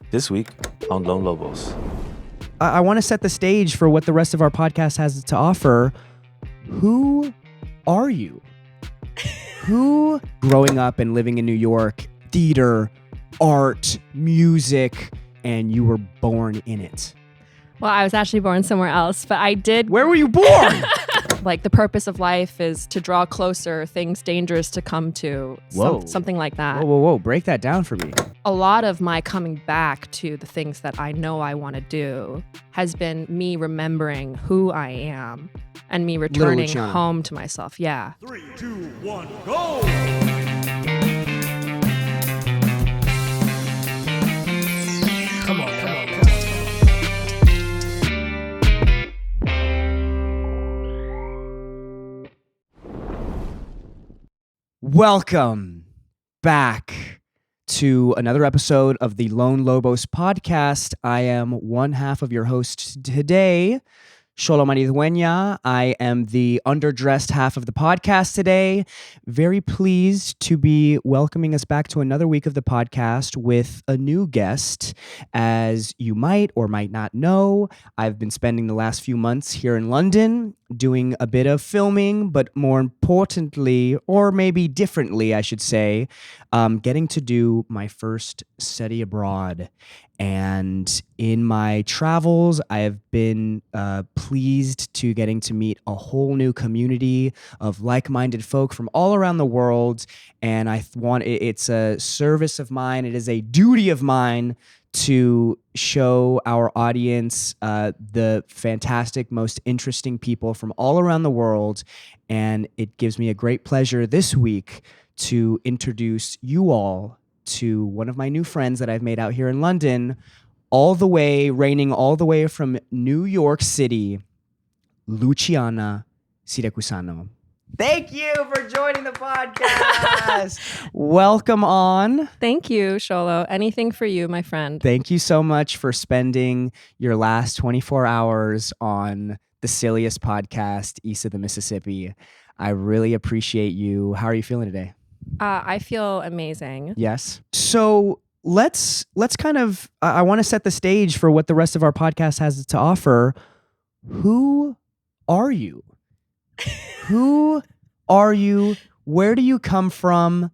This week on Lone Lobos. I want to set the stage for what the rest of our podcast has to offer. Who are you? Who, growing up and living in New York, theater, art, music, and you were born in it? Well, I was actually born somewhere else, but I did. Where were you born? Like, the purpose of life is to draw closer things dangerous to come to. Something like that. Whoa. Break that down for me. A lot of my coming back to the things that I know I want to do has been me remembering who I am and me returning home to myself. Yeah. 3, 2, 1, go! Come on. Welcome back to another episode of the Lone Lobos podcast. I am one half of your host today, Xolo Maridueña. I am the underdressed half of the podcast today. Very pleased to be welcoming us back to another week of the podcast with a new guest. As you might or might not know, I've been spending the last few months here in London doing a bit of filming, but more importantly, or maybe differently, I should say, getting to do my first study abroad. And in my travels, I have been pleased to getting to meet a whole new community of like-minded folk from all around the world. And it's a service of mine. It is a duty of mine to show our audience the fantastic, most interesting people from all around the world. And it gives me a great pleasure this week to introduce you all to one of my new friends that I've made out here in London, reigning all the way from New York City, Luciana Siracusano. Thank you for joining the podcast. Welcome on. Thank you, Xolo. Anything for you, my friend. Thank you so much for spending your last 24 hours on the silliest podcast east of the Mississippi. I really appreciate you. How are you feeling today? I feel amazing. Yes. So let's kind of, I want to set the stage for what the rest of our podcast has to offer. Who are you? Who are you? Where do you come from?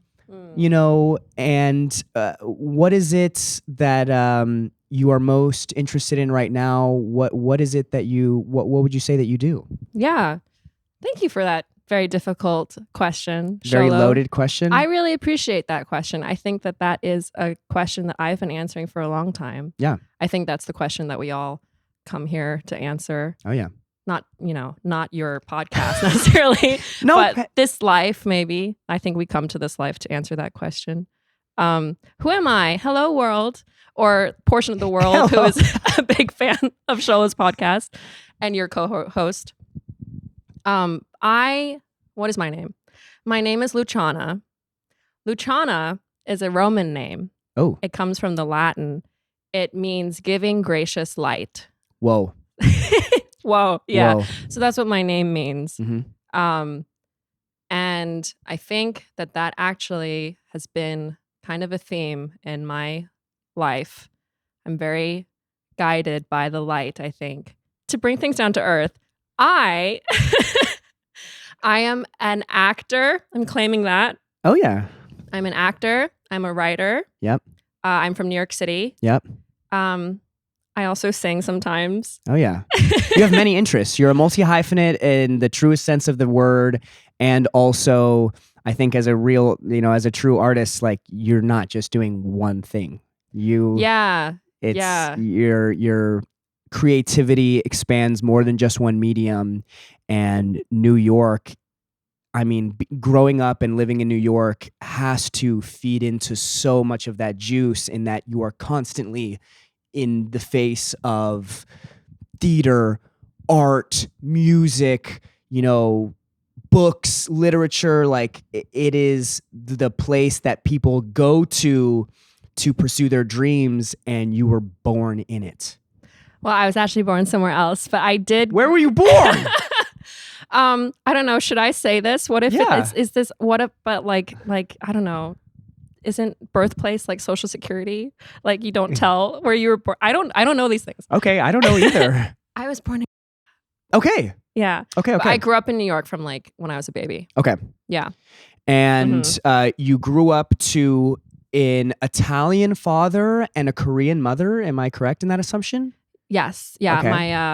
You know, and what is it that you are most interested in right now? What is it that what would you say that you do? Yeah. Thank you for that very difficult question, Very Xolo. loaded question. I really appreciate that question. I think that is a question that I've been answering for a long time. Yeah. I think that's the question that we all come here to answer. Oh, yeah. Not your podcast necessarily, No, but this life, maybe. I think we come to this life to answer that question. Who am I? Hello, world, or portion of the world who is a big fan of Xolo's podcast and your co-host. What is my name? My name is Luciana. Luciana is a Roman name. Oh. It comes from the Latin. It means giving gracious light. Whoa. Whoa. Yeah. Whoa. So that's what my name means. Mm-hmm. And I think that actually has been kind of a theme in my life. I'm very guided by the light, I think. To bring things down to earth, I am an actor. I'm claiming that. Oh, yeah. I'm an actor. I'm a writer. Yep. I'm from New York City. Yep. I also sing sometimes. Oh, yeah. You have many interests. You're a multi-hyphenate in the truest sense of the word. And also, I think as a true artist, like, you're not just doing one thing. Your creativity expands more than just one medium. And New York, I mean, growing up and living in New York has to feed into so much of that juice, in that you are constantly in the face of theater, art, music, books, literature. Like, it is the place that people go to pursue their dreams, and you were born in it. Well, I was actually born somewhere else, but I did. Where were you born? I don't know. Should I say this? What if Yeah. is this? What if? But like I don't know. isn't birthplace like Social Security? Like you don't tell where you were born. I don't know these things. Okay, I don't know either. I was born in Okay. Yeah. Okay. But I grew up in New York from like when I was a baby. Okay. Yeah. And you grew up to an Italian father and a Korean mother. Am I correct in that assumption? Yes. Yeah. Okay.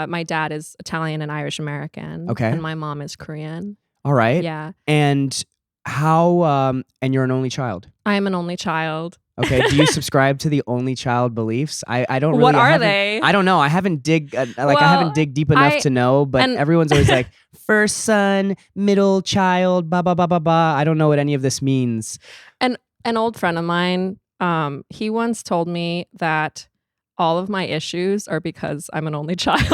My dad is Italian and Irish American. Okay. And my mom is Korean. All right. Yeah. And how? And you're an only child. I am an only child. Okay. Do you subscribe to the only child beliefs? I don't really. What are they? I don't know. I haven't dig I haven't dig deep enough to know. But everyone's always like first son, middle child, ba ba ba ba ba. I don't know what any of this means. And an old friend of mine, he once told me that all of my issues are because I'm an only child.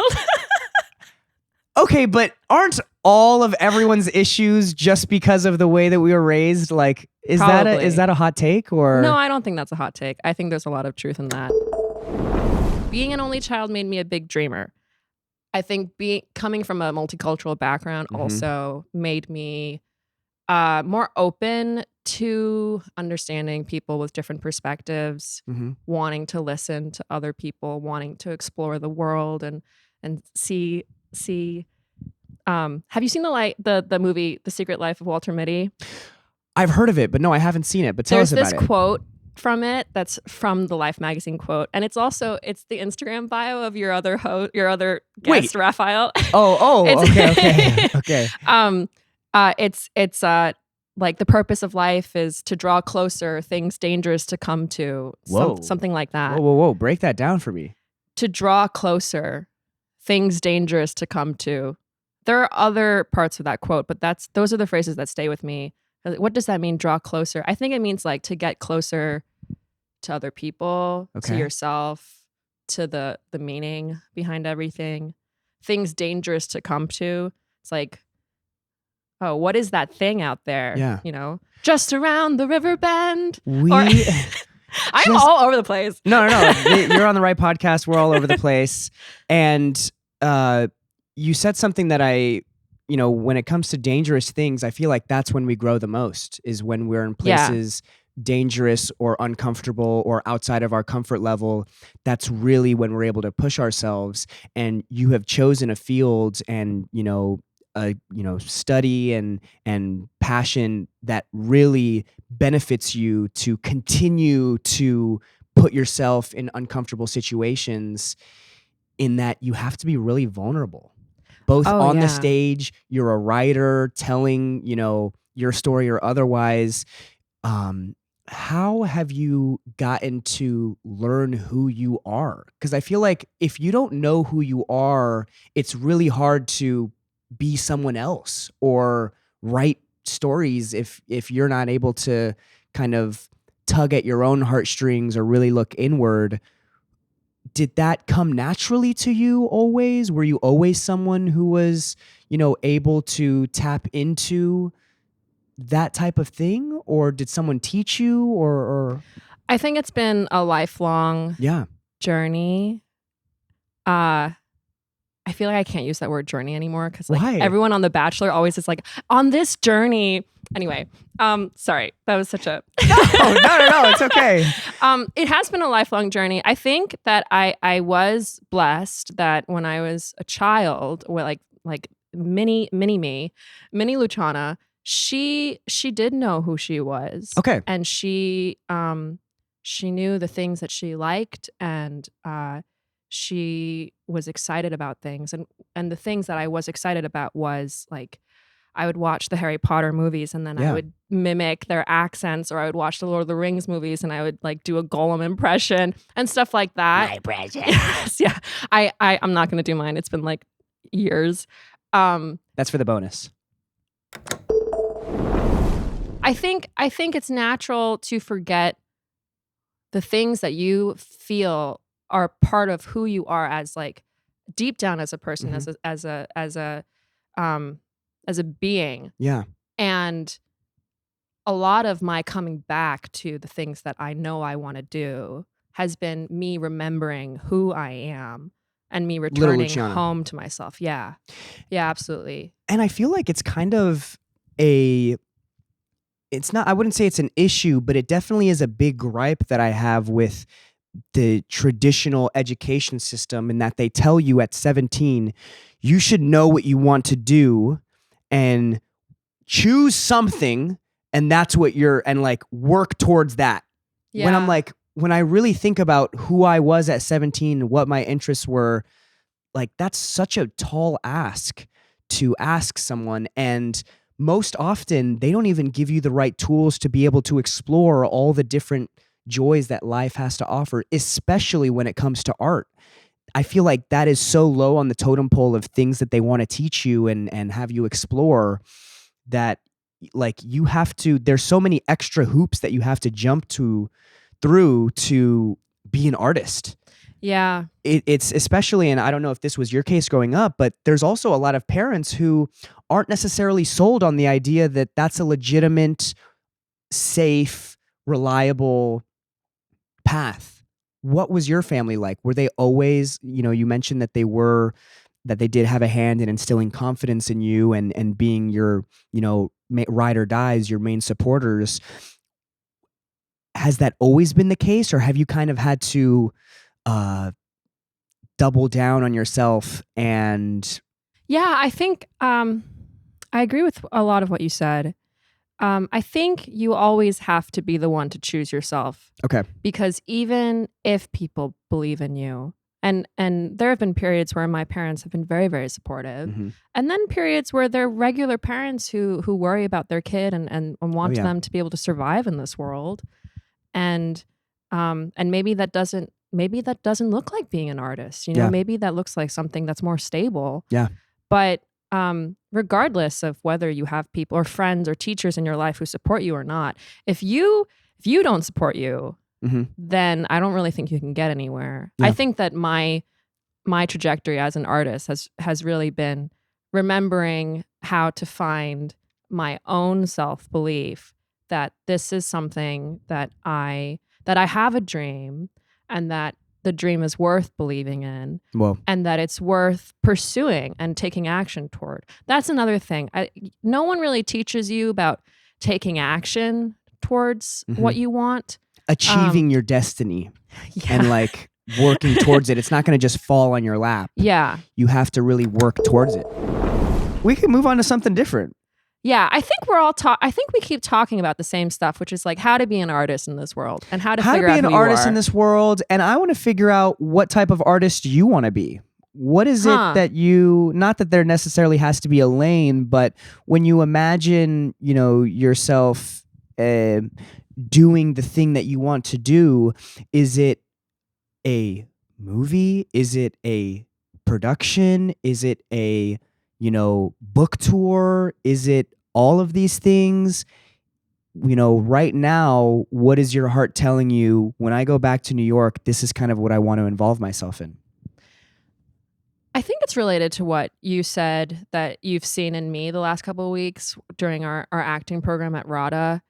Okay, but aren't all of everyone's issues just because of the way that we were raised? Like, is that a hot take or? No, I don't think that's a hot take. I think there's a lot of truth in that. Being an only child made me a big dreamer. I think coming from a multicultural background also made me more open to understanding people with different perspectives, wanting to listen to other people, wanting to explore the world and see. Have you seen the movie The Secret Life of Walter Mitty? I've heard of it, but no, I haven't seen it. But tell us about it. There's this quote from it that's from the Life magazine quote, and it's the Instagram bio of your other guest, Raphael. Okay. It's like the purpose of life is to draw closer, things dangerous to come to. Something like that. Whoa! Break that down for me. To draw closer, things dangerous to come to. There are other parts of that quote, but those are the phrases that stay with me. What does that mean, draw closer? I think it means like to get closer to other people, to yourself, to the meaning behind everything. Things dangerous to come to. It's like, oh, what is that thing out there? Yeah. You know, just around the Riverbend. I'm all over the place. No. You're on the right podcast. We're all over the place. And you said something that when it comes to dangerous things, I feel like that's when we grow the most, is when we're in places dangerous or uncomfortable or outside of our comfort level. That's really when we're able to push ourselves. And you have chosen a field and, study and passion that really benefits you to continue to put yourself in uncomfortable situations, in that you have to be really vulnerable. Both on the stage, you're a writer telling, your story or otherwise. How have you gotten to learn who you are? Because I feel like if you don't know who you are, it's really hard to be someone else or write stories if you're not able to kind of tug at your own heartstrings or really look inward. Did that come naturally to you always? Were you always someone who was, able to tap into that type of thing? Or did someone teach you or? I think it's been a lifelong journey. I feel like I can't use that word journey anymore because everyone on The Bachelor always is like, on this journey. Anyway, sorry, that was such a no, it's okay. It has been a lifelong journey. I think that I was blessed that when I was a child, or like mini Luciana, she did know who she was. Okay, and she knew the things that she liked, and she was excited about things, and the things that I was excited about was like, I would watch the Harry Potter movies and then I would mimic their accents, or I would watch the Lord of the Rings movies and I would like do a Gollum impression and stuff like that. My precious. Yes, yeah. I'm not going to do mine. It's been like years. That's for the bonus. I think it's natural to forget the things that you feel are part of who you are, as like deep down as a person, as a being. Yeah. And a lot of my coming back to the things that I know I want to do has been me remembering who I am and me returning home to myself. Yeah. Yeah, absolutely. And I feel like it's kind of a it's not, I wouldn't say it's an issue, but it definitely is a big gripe that I have with the traditional education system, in that they tell you at 17, you should know what you want to do and choose something, and that's what and like work towards that. Yeah. When I'm like, when I really think about who I was at 17, what my interests were, like that's such a tall ask to ask someone. And most often they don't even give you the right tools to be able to explore all the different joys that life has to offer, especially when it comes to art. I feel like that is so low on the totem pole of things that they want to teach you and have you explore, that like you have to, there's so many extra hoops that you have to jump through to be an artist. Yeah. It's especially, and I don't know if this was your case growing up, but there's also a lot of parents who aren't necessarily sold on the idea that that's a legitimate, safe, reliable path. What was your family like? Were they always, you mentioned that they did have a hand in instilling confidence in you and being your, ride or dies, your main supporters. Has that always been the case, or have you kind of had to double down on yourself? And Yeah, I think I agree with a lot of what you said. I think you always have to be the one to choose yourself. Okay. Because even if people believe in you, and there have been periods where my parents have been very, very supportive, Mm-hmm. and then periods where they're regular parents who worry about their kid and want them to be able to survive in this world, and maybe that doesn't look like being an artist. Maybe that looks like something that's more stable. Yeah. But regardless of whether you have people or friends or teachers in your life who support you or not, if you don't support you, Mm-hmm. then I don't really think you can get anywhere. Yeah. I think that my trajectory as an artist has really been remembering how to find my own self-belief that this is something that I have a dream, and that the dream is worth believing in, and that it's worth pursuing and taking action toward. That's another thing. No one really teaches you about taking action towards what you want. Achieving your destiny and like working towards it. It's not going to just fall on your lap. Yeah. You have to really work towards it. We can move on to something different. Yeah, I think I think we keep talking about the same stuff, which is like how to be an artist in this world and how to figure out be an who you artist are. in this world. And I want to figure out what type of artist you want to be. What is it that not that there necessarily has to be a lane, but when you imagine, yourself doing the thing that you want to do, is it a movie? Is it a production? Is it a, book tour? Is it all of these things? Right now, what is your heart telling you? When I go back to New York, this is kind of what I want to involve myself in. I think it's related to what you said that you've seen in me the last couple of weeks during our acting program at RADA.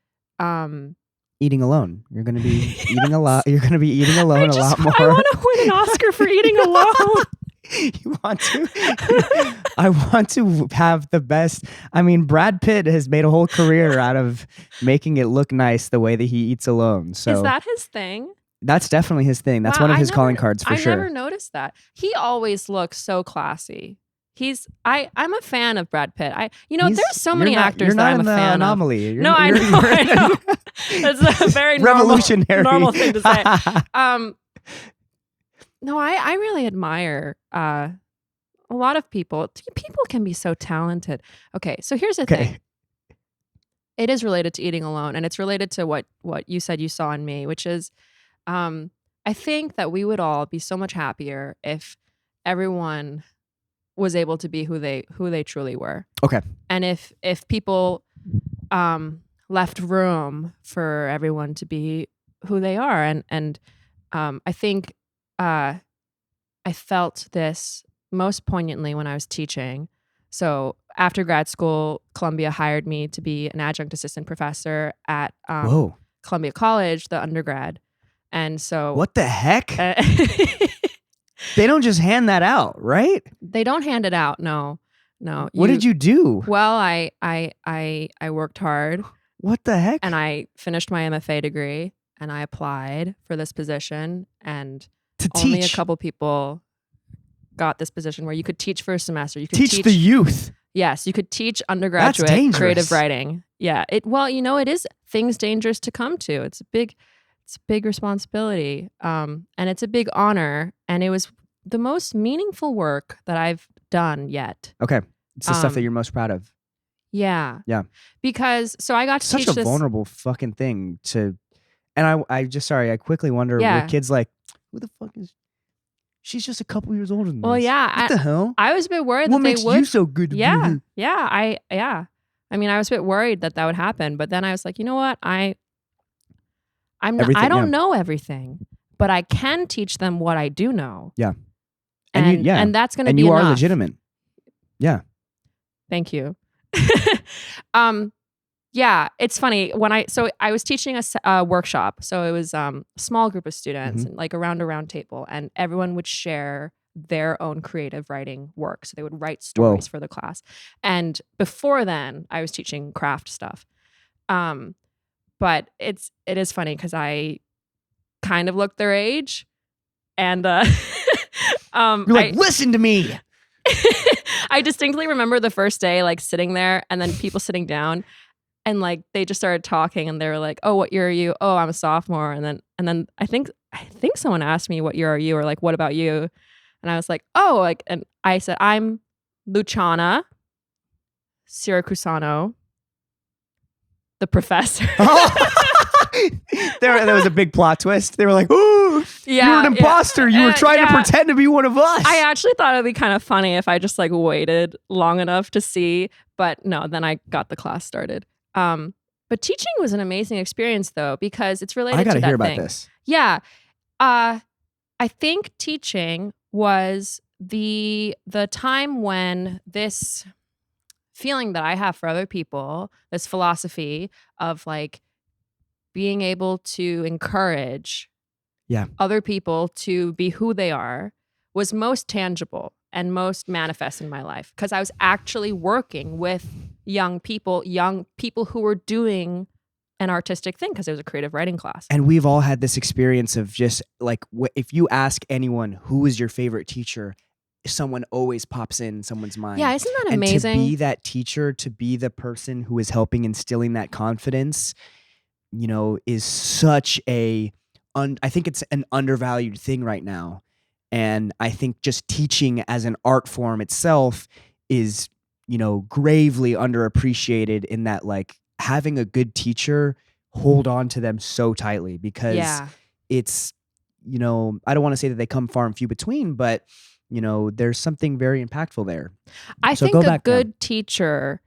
Eating alone. You're going to be eating a lot. You're going to be eating alone a lot more. I want to win an Oscar for eating alone. You want to? I want to have the best. I mean, Brad Pitt has made a whole career out of making it look nice the way that he eats alone. So is that his thing? That's definitely his thing. That's one of his calling cards for sure. I never noticed that. He always looks so classy. I'm a fan of Brad Pitt. There's so many actors that I'm a fan anomaly. of. I know. That's a very revolutionary normal thing to say. No, I really admire a lot of people. People can be so talented. Okay, so here's the thing. It is related to eating alone, and it's related to what you said you saw in me, which is I think that we would all be so much happier if everyone was able to be who they truly were. Okay. And if people left room for everyone to be who they are, and I think I felt this most poignantly when I was teaching. So after grad school, Columbia hired me to be an adjunct assistant professor at Columbia College, the undergrad. And so what the heck? They don't just hand that out, right? They don't hand it out. No. What did you do? Well, I worked hard. What the heck? And I finished my MFA degree and I applied for this position, and to only teach. a couple people got this position where you could teach for a semester. You could teach the youth. Yes, you could teach undergraduate dangerous. creative writing. Yeah. It is things dangerous to come to. It's a big responsibility. And it's a big honor. And it was the most meaningful work that I've done yet. Okay. It's the stuff that you're most proud of. Yeah. Yeah. Because I got to Such teach a vulnerable fucking thing to, and I quickly wonder, were kids like, who the fuck is, she's just a couple years older than Well, us. yeah. What the hell? I was a bit worried What that they makes would. you so good to be here? Yeah. I mean, I was a bit worried that would happen, but then I was like, you know what? I don't know everything, but I can teach them what I do know. Yeah. And that's going to be And you enough. are legitimate. Yeah. Thank you. Yeah, it's funny I was teaching a workshop. So it was a small group of students and like around a round table, and everyone would share their own creative writing work. So they would write stories for the class. And before then, I was teaching craft stuff. But it is funny because I kind of looked their age, and you're like, listen to me. I distinctly remember the first day, like sitting there, and then people sitting down, and like they just started talking, and they were like, "Oh, what year are you? Oh, I'm a sophomore." And then I think someone asked me, "What year are you?" or like, "What about you?" And I was like, "Oh," like, and I said, "I'm Luciana Siracusano, the professor." There was a big plot twist. They were like, "Ooh, you're an imposter. You were trying to pretend to be one of us." I actually thought it'd be kind of funny if I just like waited long enough to see, but no, then I got the class started. But teaching was an amazing experience though, because it's related to that thing. I gotta hear about this. Yeah. I think teaching was the time when this feeling that I have for other people, this philosophy of like being able to encourage other people to be who they are, was most tangible and most manifest in my life, because I was actually working with young people who were doing an artistic thing, because it was a creative writing class. And we've all had this experience of just like, if you ask anyone who is your favorite teacher, someone always pops in someone's mind. Yeah, isn't that amazing? And to be that teacher, to be the person who is helping instilling that confidence, you know, is such I think it's an undervalued thing right now. And I think just teaching as an art form itself is, you know, gravely underappreciated, in that like having a good teacher, hold on to them so tightly, because it's, you know, I don't want to say that they come far and few between, but you know, there's something very impactful there. I think a good teacher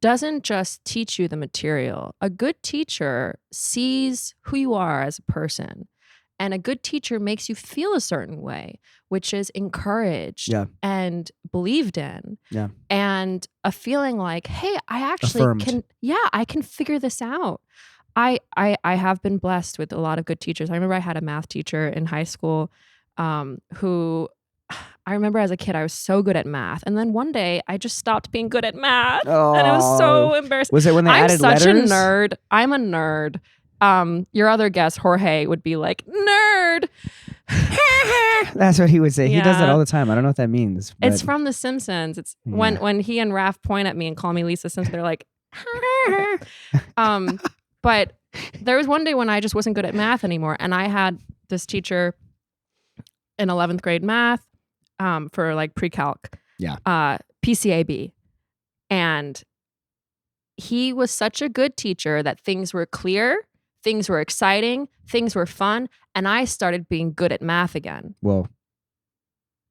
doesn't just teach you the material. A good teacher sees who you are as a person. And a good teacher makes you feel a certain way, which is encouraged and believed in. Yeah. And a feeling like, hey, I actually I can figure this out. I have been blessed with a lot of good teachers. I remember I had a math teacher in high school who, I remember as a kid, I was so good at math. And then one day I just stopped being good at math. And it was so embarrassing. Was it when they added letters? I'm such a nerd. I'm a nerd. Your other guest, Jorge, would be like, nerd. That's what he would say. Yeah. He does that all the time. I don't know what that means. It's from The Simpsons. It's when he and Raph point at me and call me Lisa Simpson, they're like, but there was one day when I just wasn't good at math anymore. And I had this teacher in 11th grade math for like pre-calc, PCAB. And he was such a good teacher that things were clear, things were exciting, things were fun, and I started being good at math again. Whoa.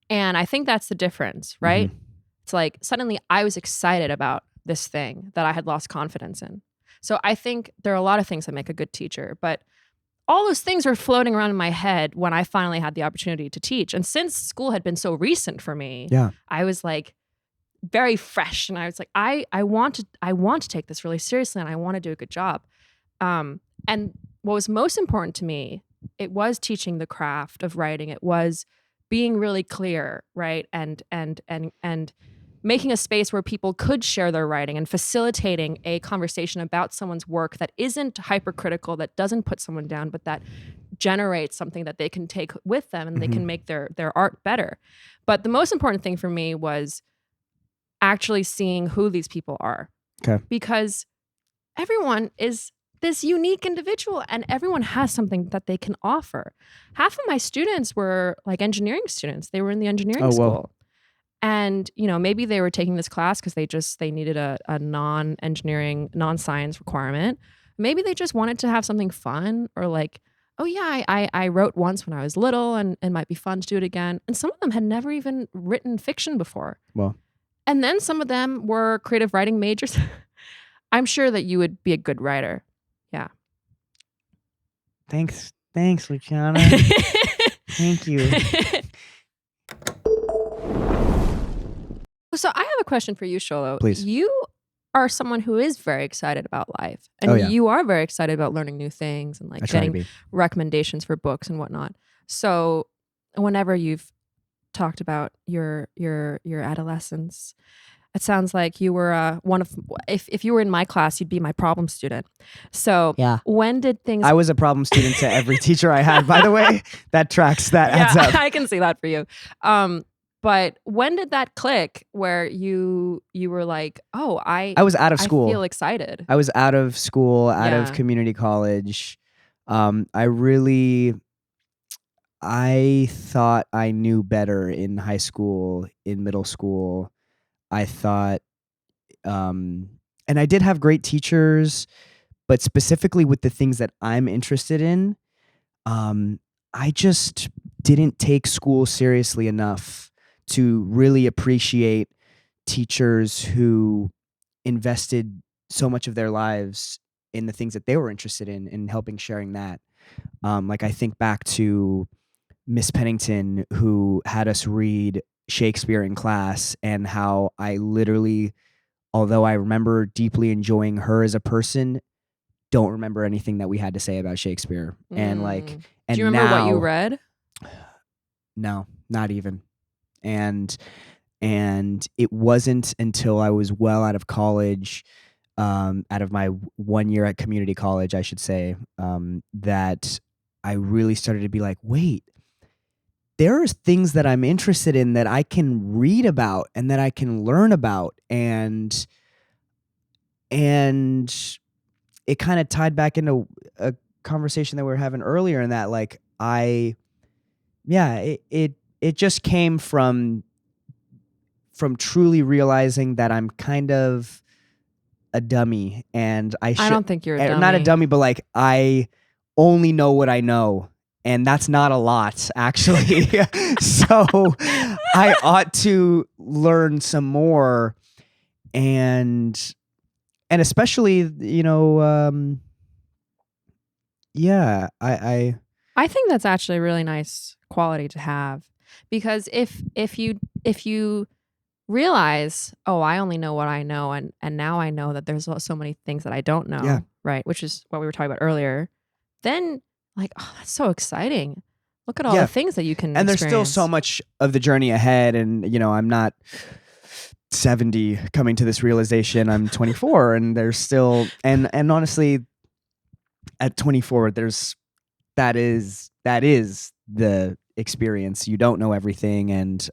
And I think that's the difference, right? Mm-hmm. It's like suddenly I was excited about this thing that I had lost confidence in. So I think there are a lot of things that make a good teacher, but all those things were floating around in my head when I finally had the opportunity to teach. And since school had been so recent for me, I was like very fresh, and I was like, I want to take this really seriously, and I want to do a good job. And what was most important to me, it was teaching the craft of writing. It was being really clear, right? And making a space where people could share their writing and facilitating a conversation about someone's work that isn't hypercritical, that doesn't put someone down, but that generates something that they can take with them and they can make their art better. But the most important thing for me was actually seeing who these people are. Okay. Because everyone is this unique individual and everyone has something that they can offer. Half of my students were like engineering students. They were in the engineering school. And, you know, maybe they were taking this class because they needed a non-engineering, non-science requirement. Maybe they just wanted to have something fun, or like, oh yeah, I wrote once when I was little and it might be fun to do it again. And some of them had never even written fiction before. Well, and then some of them were creative writing majors. I'm sure that you would be a good writer. Yeah. Thanks, Luciana. Thank you. So I have a question for you, Xolo. Please. You are someone who is very excited about life. And you are very excited about learning new things and like getting recommendations for books and whatnot. So whenever you've talked about your adolescence, it sounds like you were one of, if you were in my class, you'd be my problem student. So when did things... I was a problem student to every teacher I had, by the way. That tracks, that adds up. I can see that for you. But when did that click where you were like, oh, I was out of school. I feel excited. I was out of school, out of community college. I thought I knew better in high school, in middle school. I thought, and I did have great teachers, but specifically with the things that I'm interested in, I just didn't take school seriously enough to really appreciate teachers who invested so much of their lives in the things that they were interested in helping sharing that. Like I think back to Miss Pennington, who had us read Shakespeare in class, and how I literally, although I remember deeply enjoying her as a person, don't remember anything that we had to say about Shakespeare. And like, and do you remember what you read? No, not even. And it wasn't until I was well out of college, out of my 1 year at community college, I should say, that I really started to be like, wait, there are things that I'm interested in that I can read about and that I can learn about. And it kind of tied back into a conversation that we were having earlier, in that like it just came from truly realizing that I'm kind of a dummy, and I don't think you're a dummy. Not a dummy, but like I only know what I know, and that's not a lot, actually. So I ought to learn some more, and especially, you know, I think that's actually a really nice quality to have, because if you realize, oh, I only know what I know, and now I know that there's so many things that I don't know, right? Which is what we were talking about earlier. Then like, oh, that's so exciting. Look at all the things that you can and experience. There's still so much of the journey ahead, and you know, I'm not 70 coming to this realization. I'm 24, and there's still, and honestly, at 24, that is the experience. You don't know everything, and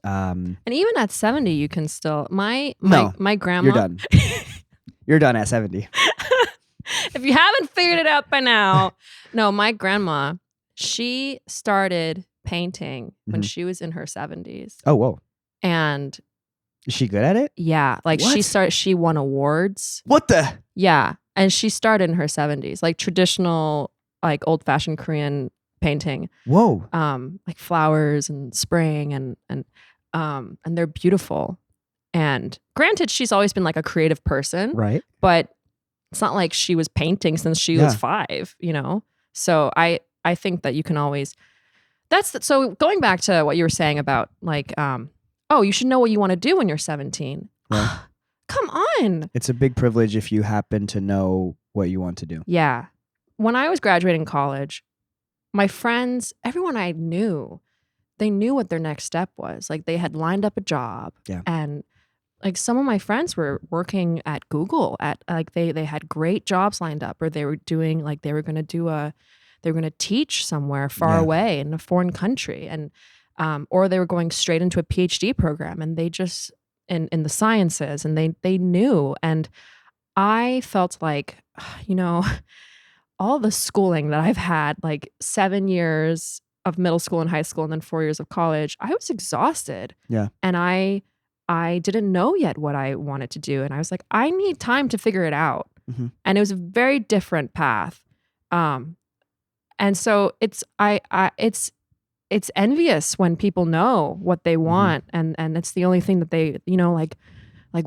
even at 70, you can still. My grandma. You're done. You're done at 70. If you haven't figured it out by now, no, my grandma, she started painting when she was in her 70s. Oh, whoa! And is she good at it? Yeah, like what? She won awards. What the? Yeah, and she started in her 70s, like traditional, like old-fashioned Korean painting. Whoa! Like flowers and spring and they're beautiful. And granted, she's always been like a creative person, right? But it's not like she was painting since she was 5, you know? So I think that you can always, so going back to what you were saying about like, oh, you should know what you want to do when you're 17. Right. Come on. It's a big privilege if you happen to know what you want to do. Yeah. When I was graduating college, my friends, everyone I knew, they knew what their next step was. Like they had lined up a job and like some of my friends were working at Google at like they had great jobs lined up, or they were doing like they were going to teach somewhere far Yeah. away in a foreign country, and or they were going straight into a PhD program, and they just in the sciences, and they knew. And I felt like, you know, all the schooling that I've had, like 7 years of middle school and high school and then 4 years of college, I was exhausted. Yeah. And I didn't know yet what I wanted to do. And I was like, I need time to figure it out. Mhm. And it was a very different path. And so it's envious when people know what they want, and it's the only thing that they, you know, like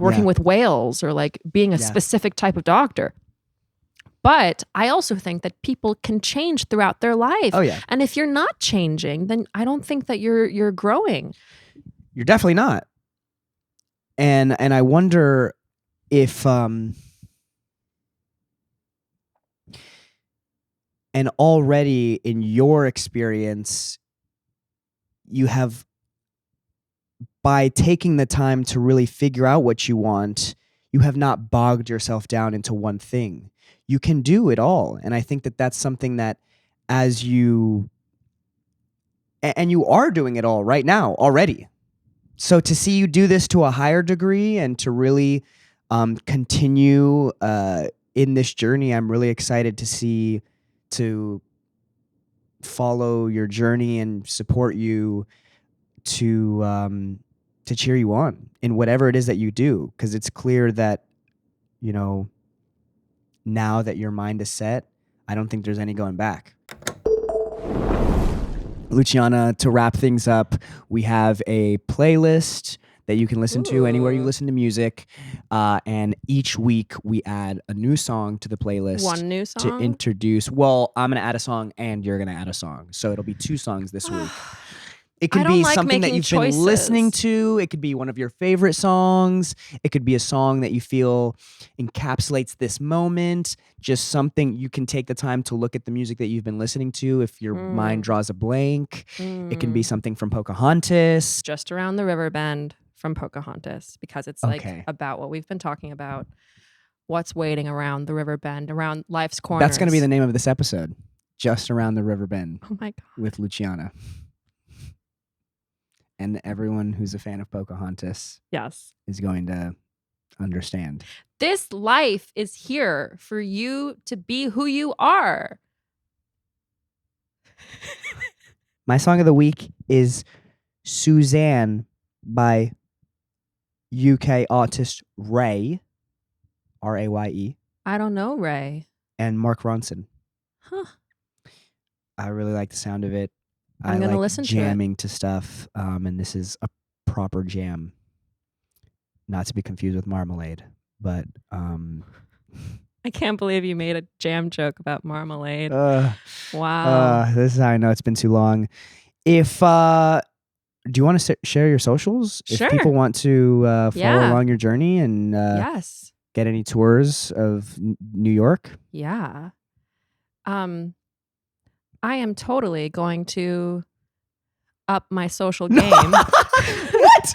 working Yeah. with whales, or like being a Yeah. specific type of doctor. But I also think that people can change throughout their life. Oh yeah. And if you're not changing, then I don't think that you're growing. You're definitely not. And I wonder if and already in your experience, you have, by taking the time to really figure out what you want, you have not bogged yourself down into one thing. You can do it all. And I think that that's something that as you, and you are doing it all right now already. So to see you do this to a higher degree and to really continue in this journey, I'm really excited to follow your journey and support you to cheer you on in whatever it is that you do. Because it's clear that, you know, now that your mind is set, I don't think there's any going back. Luciana, to wrap things up, we have a playlist that you can listen to anywhere you Ooh. listen to music. And each week we add a new song to the playlist. One new To song? introduce, well, I'm going to add a song and you're going to add a song. So it'll be 2 songs this week. It I could don't be like something that making you've been listening choices. to. It could be one of your favorite songs. It could be a song that you feel encapsulates this moment. Just something you can take the time to look at the music that you've been listening to. If your mind draws a blank, it can be something from Pocahontas. Just Around the Riverbend from Pocahontas, because it's like Okay. about what we've been talking about. What's waiting around the riverbend, around life's corners. That's going to be the name of this episode. Just Around the Riverbend Oh my God. with Luciana. And everyone who's a fan of Pocahontas Yes. is going to understand. This life is here for you to be who you are. My song of the week is Suzanne by UK artist Ray, R-A-Y-E, I don't know, Ray. and Mark Ronson. Huh. I really like the sound of it. I'm gonna like listen to it. jamming to stuff, and this is a proper jam. Not to be confused with Marmalade, but I can't believe you made a jam joke about marmalade. Wow. this is how I know it's been too long. If do you want to share your socials? Sure. If people want to follow Yeah. along your journey and Yes. get any tours of New York? Yeah. I am totally going to up my social game. What?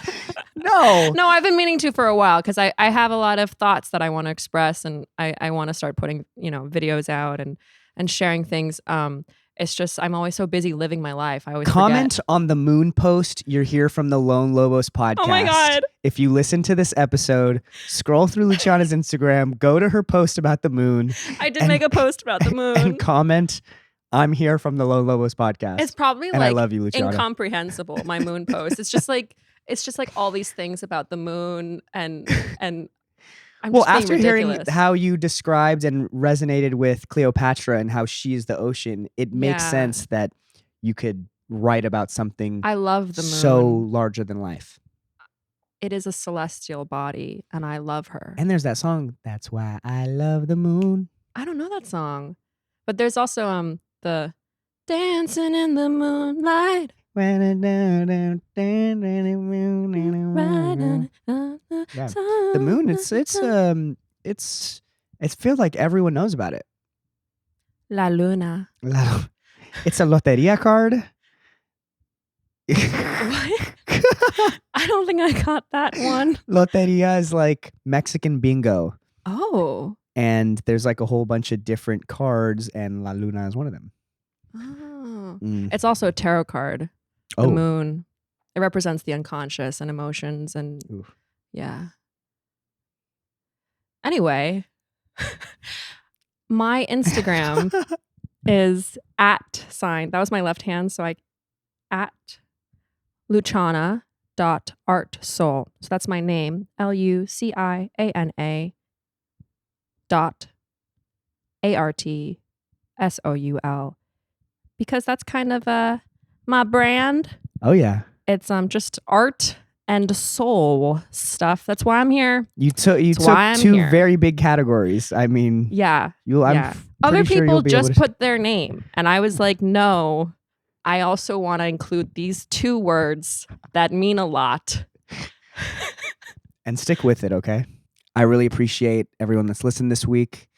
No. No, I've been meaning to for a while, because I have a lot of thoughts that I want to express, and I want to start putting, you know, videos out and sharing things. It's just I'm always so busy living my life. I always Comment forget. on the moon post. You're here from the Lone Lobos podcast. Oh my God. If you listen to this episode, scroll through Luciana's Instagram, go to her post about the moon, I did and- make a post about the moon. and comment, I'm here from the Lone Lobos podcast. It's probably and like I love you, Luciana. incomprehensible, my moon post. It's just like all these things about the moon, and I'm Well, just being after hearing ridiculous. how you described and resonated with Cleopatra and how she's the ocean, it makes Yeah. sense that you could write about something I love the moon. so larger than life. It is a celestial body, and I love her. And there's that song, That's Why I Love the Moon. I don't know that song, but there's also the dancing in the moonlight. Yeah. The moon, it's it feels like everyone knows about it. La Luna. It's a loteria card. What? I don't think I got that one. Loteria is like Mexican bingo. Oh. And there's like a whole bunch of different cards, and La Luna is one of them. Oh. Mm. It's also a tarot card. The Oh. moon. It represents the unconscious and emotions and Oof. yeah. Anyway, my Instagram is @, that was my left hand, so @Luciana.artsoul. So that's my name, LUCIANA .ARTSOUL, because that's kind of my brand. Oh yeah. It's just art and soul stuff. That's why I'm here. You took why I'm two here. very big categories. I mean, Yeah. I'm Other pretty sure people you'll be just able to- put their name. And I was like, no, I also want to include these 2 words that mean a lot. and stick with it, okay? I really appreciate everyone that's listened this week.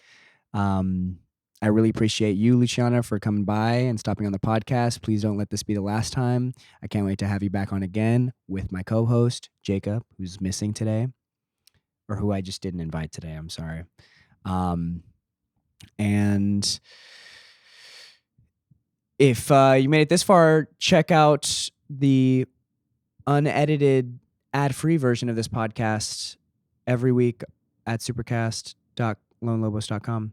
I really appreciate you, Luciana, for coming by and stopping on the podcast. Please don't let this be the last time. I can't wait to have you back on again with my co-host, Jacob, who's missing today, or who I just didn't invite today. I'm sorry. And if you made it this far, check out the unedited, ad-free version of this podcast every week at supercast.lonelobos.com.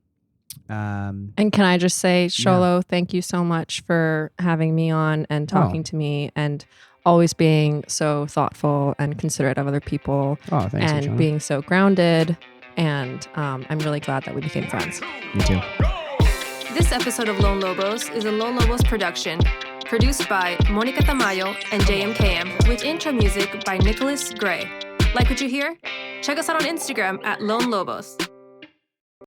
And can I just say, Xolo, thank you so much for having me on and talking to me and always being so thoughtful and considerate of other people Oh, thanks, and Luciana. being so grounded. And I'm really glad that we became friends. Me too. This episode of Lone Lobos is a Lone Lobos production, produced by Monica Tamayo and JMKM, with intro music by Nicholas Gray. Like what you hear? Check us out on Instagram @Lone Lobos.